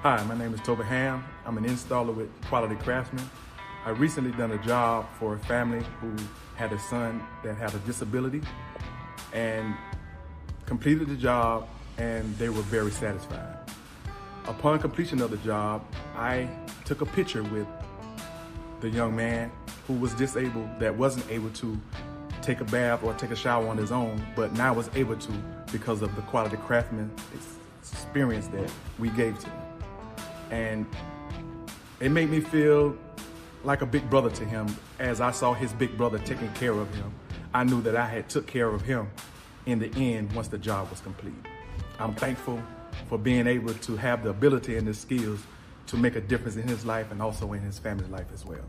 Hi, my name is Toby Ham. I'm an installer with Quality Craftsmen. I recently done a job for a family who had a son that had a disability and completed the job, and they were very satisfied. Upon completion of the job, I took a picture with the young man who was disabled, that wasn't able to take a bath or take a shower on his own, but now was able to because of the Quality Craftsman experience that we gave to him. And it made me feel like a big brother to him. As I saw his big brother taking care of him, I knew that I had took care of him in the end once the job was complete. I'm thankful for being able to have the ability and the skills to make a difference in his life and also in his family's life as well.